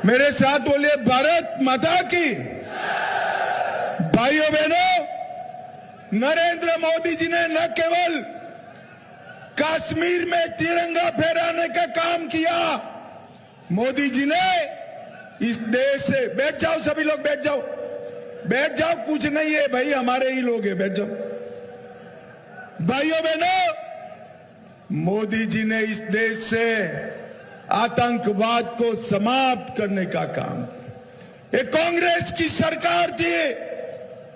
मेरे साथ बोलिए भारत माता की। भाइयों बहनों, नरेंद्र मोदी जी ने न केवल कश्मीर में तिरंगा फहराने का काम किया, मोदी जी ने इस देश से, बैठ जाओ सभी लोग, बैठ जाओ, बैठ जाओ, कुछ नहीं है भाई, हमारे ही लोग हैं, बैठ जाओ। भाइयों बहनों, मोदी जी ने इस देश से आतंकवाद को समाप्त करने का काम किया। ये कांग्रेस की सरकार थी,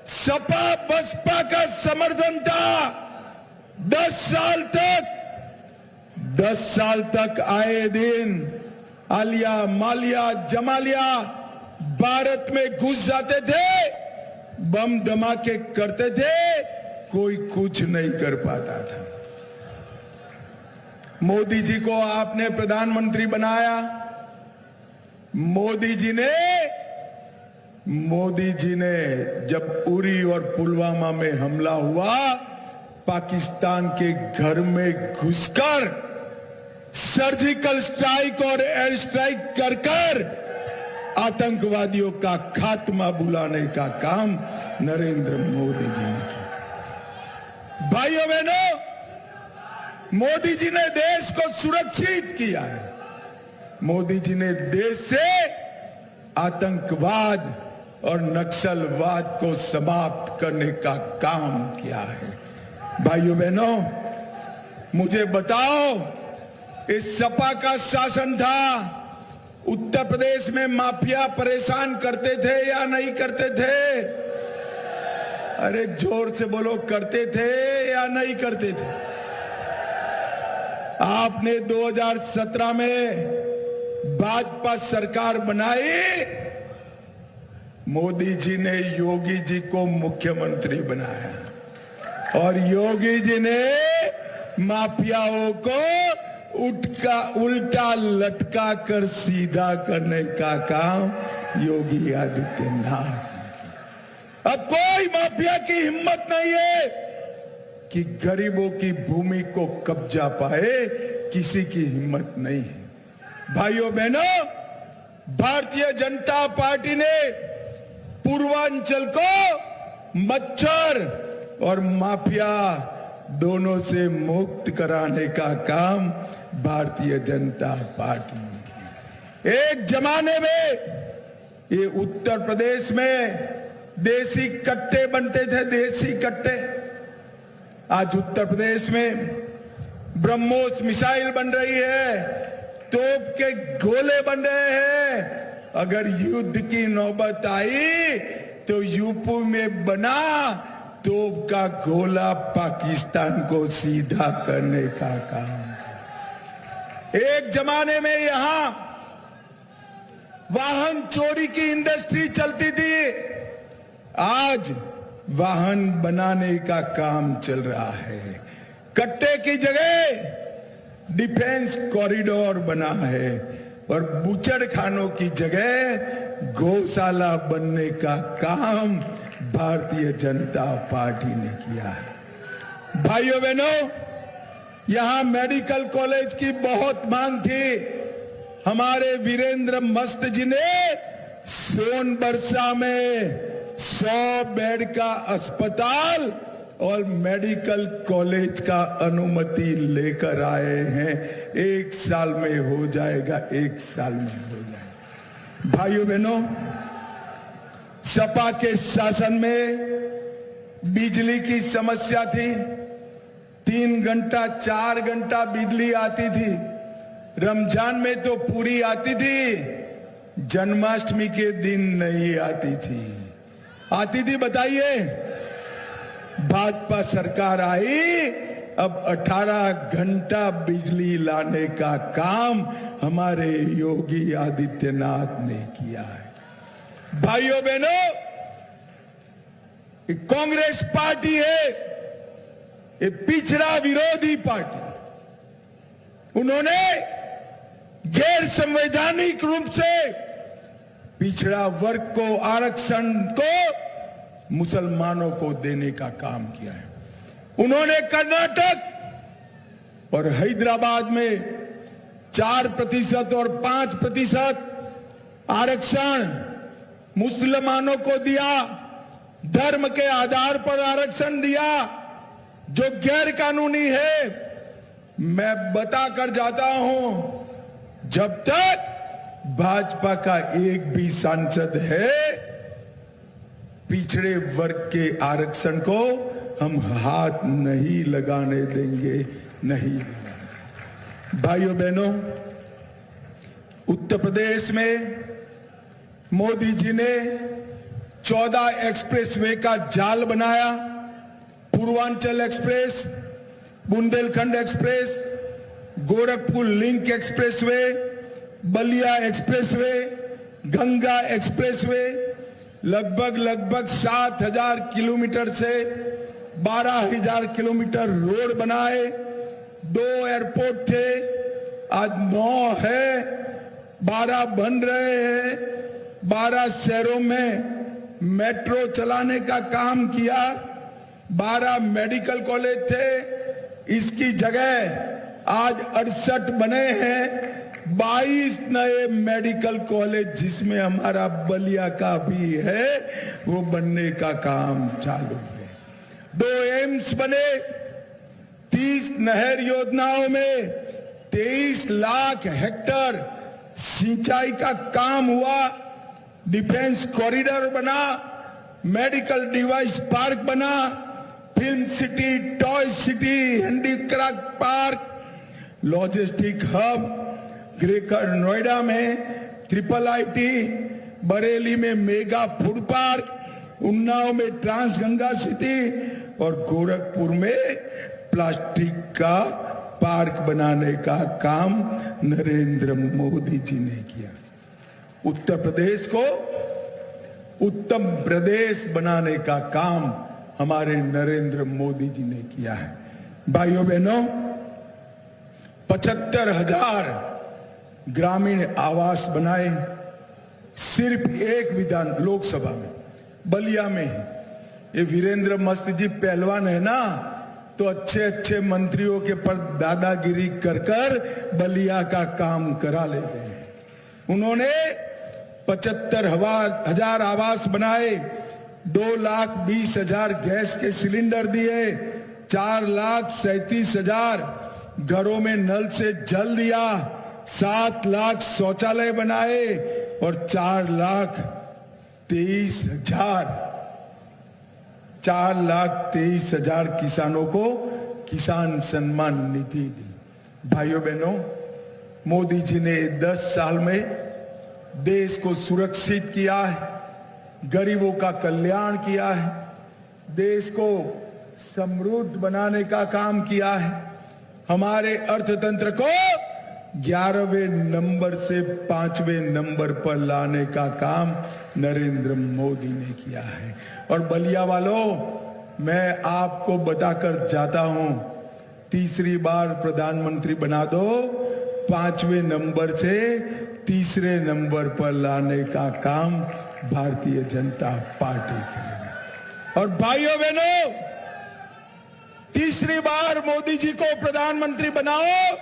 सपा बसपा का समर्थन था। 10 साल तक आए दिन आलिया मालिया जमालिया भारत में घुस जाते थे, बम धमाके करते थे, कोई कुछ नहीं कर पाता था। मोदी जी को आपने प्रधानमंत्री बनाया। मोदी जी ने जब उरी और पुलवामा में हमला हुआ, पाकिस्तान के घर में घुसकर सर्जिकल स्ट्राइक और एयर स्ट्राइक कर आतंकवादियों का खात्मा बुलाने का काम नरेंद्र मोदी जी ने किया। भाइयों बहनों, मोदी जी ने देश को सुरक्षित किया है। मोदी जी ने देश से आतंकवाद और नक्सलवाद को समाप्त करने का काम किया है। भाइयों बहनों, मुझे बताओ, इस सपा का शासन था, उत्तर प्रदेश में माफिया परेशान करते थे या नहीं करते थे? अरे जोर से बोलो, करते थे या नहीं करते थे? आपने 2017 में भाजपा सरकार बनाई, मोदी जी ने योगी जी को मुख्यमंत्री बनाया और योगी जी ने माफियाओं को उल्टा लटका कर सीधा करने का काम योगी आदित्यनाथ। अब कोई माफिया की हिम्मत नहीं है कि गरीबों की भूमि को कब्जा पाए, किसी की हिम्मत नहीं है। भाइयों बहनों, भारतीय जनता पार्टी ने पूर्वांचल को मच्छर और माफिया दोनों से मुक्त कराने का काम भारतीय जनता पार्टी ने किया। एक जमाने में ये उत्तर प्रदेश में देसी कट्टे बनते थे, देसी कट्टे। आज उत्तर प्रदेश में ब्रह्मोस मिसाइल बन रही है, तोप के गोले बन रहे हैं। अगर युद्ध की नौबत आई तो यूपी में बना तोप का गोला पाकिस्तान को सीधा करने का काम। एक जमाने में यहां वाहन चोरी की इंडस्ट्री चलती थी, आज वाहन बनाने का काम चल रहा है। कट्टे की जगह डिफेंस कॉरिडोर बना है और बूचड़ खानों की जगह गौशाला बनने का काम भारतीय जनता पार्टी ने किया है। भाइयों बहनों, यहां मेडिकल कॉलेज की बहुत मांग थी। हमारे वीरेंद्र मस्त जी ने सोनबरसा में 100 बेड का अस्पताल और मेडिकल कॉलेज का अनुमति लेकर आए हैं। 1 साल में हो जाएगा, 1 साल में हो जाएगा। भाइयों बहनों, सपा के शासन में बिजली की समस्या थी। 3 घंटा 4 घंटा बिजली आती थी। रमजान में तो पूरी आती थी, जन्माष्टमी के दिन नहीं आती थी। आती थी, बताइए। भाजपा सरकार आई, अब 18 घंटा बिजली लाने का काम हमारे योगी आदित्यनाथ ने किया है। भाइयों बहनों, कांग्रेस पार्टी है, ये पिछड़ा विरोधी पार्टी। उन्होंने गैर संवैधानिक रूप से पिछड़ा वर्ग को, आरक्षण को मुसलमानों को देने का काम किया है। उन्होंने कर्नाटक और हैदराबाद में 4% और 5% आरक्षण मुसलमानों को दिया, धर्म के आधार पर आरक्षण दिया जो गैर कानूनी है। मैं बताकर जाता हूं, जब तक भाजपा का एक भी सांसद है, पिछड़े वर्ग के आरक्षण को हम हाथ नहीं लगाने देंगे, नहीं। भाइयों बहनों, उत्तर प्रदेश में मोदी जी ने 14 एक्सप्रेसवे का जाल बनाया। Purvanchal express, Bundelkhand express, Gorakhpur link expressway, Ballia expressway, Ganga expressway, लगभग 7,000 किलोमीटर से 12,000 किलोमीटर रोड बनाए। 2 एयरपोर्ट थे, आज 9 है, 12 बन रहे हैं। 12 शहरों में मेट्रो चलाने का काम किया। 12 मेडिकल कॉलेज थे, इसकी जगह आज 68 बने हैं। 22 नए मेडिकल कॉलेज, जिसमें हमारा बलिया का भी है, वो बनने का काम चालू है। 2 एम्स बने। 30 नहर योजनाओं में 23 लाख हेक्टेयर सिंचाई का काम हुआ। डिफेंस कॉरिडोर बना, मेडिकल डिवाइस पार्क बना, film city, toy city, handicraft park, logistic hub, greater Noida में IIIT, बरेली में मेगा फूड पार्क, उन्नाव में ट्रांस गंगा सिटी और गोरखपुर में प्लास्टिक का पार्क बनाने का काम नरेंद्र मोदी जी ने किया। उत्तर प्रदेश को उत्तम प्रदेश बनाने का काम हमारे नरेंद्र मोदी जी ने किया है। भाइयों बहनों, 75,000 ग्रामीण आवास बनाए सिर्फ एक विधान लोकसभा में, बलिया में ही। ये वीरेंद्र मस्त जी पहलवान है ना, तो अच्छे मंत्रियों के पर दादागिरी कर बलिया का काम करा लेते हैं। उन्होंने 75,000 आवास बनाए, 2,20,000 गैस के सिलेंडर दिए, 4,37,000 घरों में नल से जल दिया, 7 लाख शौचालय बनाए और 4,23,000 किसानों को किसान सम्मान निधि दी। भाइयों बहनों, मोदी जी ने 10 साल में देश को सुरक्षित किया है, गरीबों का कल्याण किया है, देश को समृद्ध बनाने का काम किया है। हमारे अर्थतंत्र को 11वें नंबर से 5वें नंबर पर लाने का काम नरेंद्र मोदी ने किया है। और बलिया वालों, मैं आपको बताकर जाता हूं, तीसरी बार प्रधानमंत्री बना दो, 5वें नंबर से 3रे नंबर पर लाने का काम भारतीय जनता पार्टी करेगी। और भाइयों बहनों, तीसरी बार मोदी जी को प्रधानमंत्री बनाओ,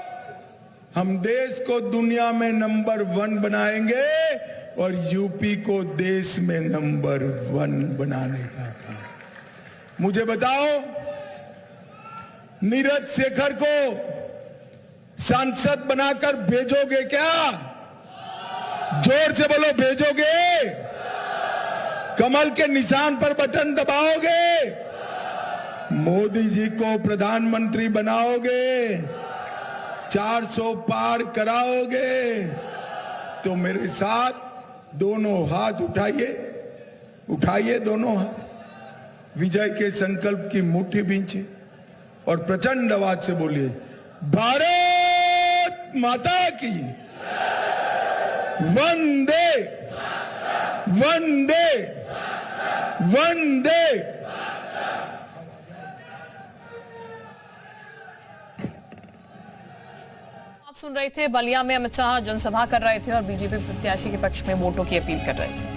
हम देश को दुनिया में नंबर 1 बनाएंगे और यूपी को देश में नंबर 1 बनाने का काम। मुझे बताओ, नीरज शेखर को सांसद बनाकर भेजोगे क्या? जोर से बोलो, भेजोगे? कमल के निशान पर बटन दबाओगे? मोदी जी को प्रधानमंत्री बनाओगे? 400 पार कराओगे? तो मेरे साथ दोनों हाथ उठाइए, उठाइए दोनों हाथ, विजय के संकल्प की मुट्ठी भींचे और प्रचंड आवाज से बोलिए, भारत माता की वंदे वंदे वंदे। आप सुन रहे थे, बलिया में अमित शाह जनसभा कर रहे थे और बीजेपी प्रत्याशी के पक्ष में वोटों की अपील कर रहे थे।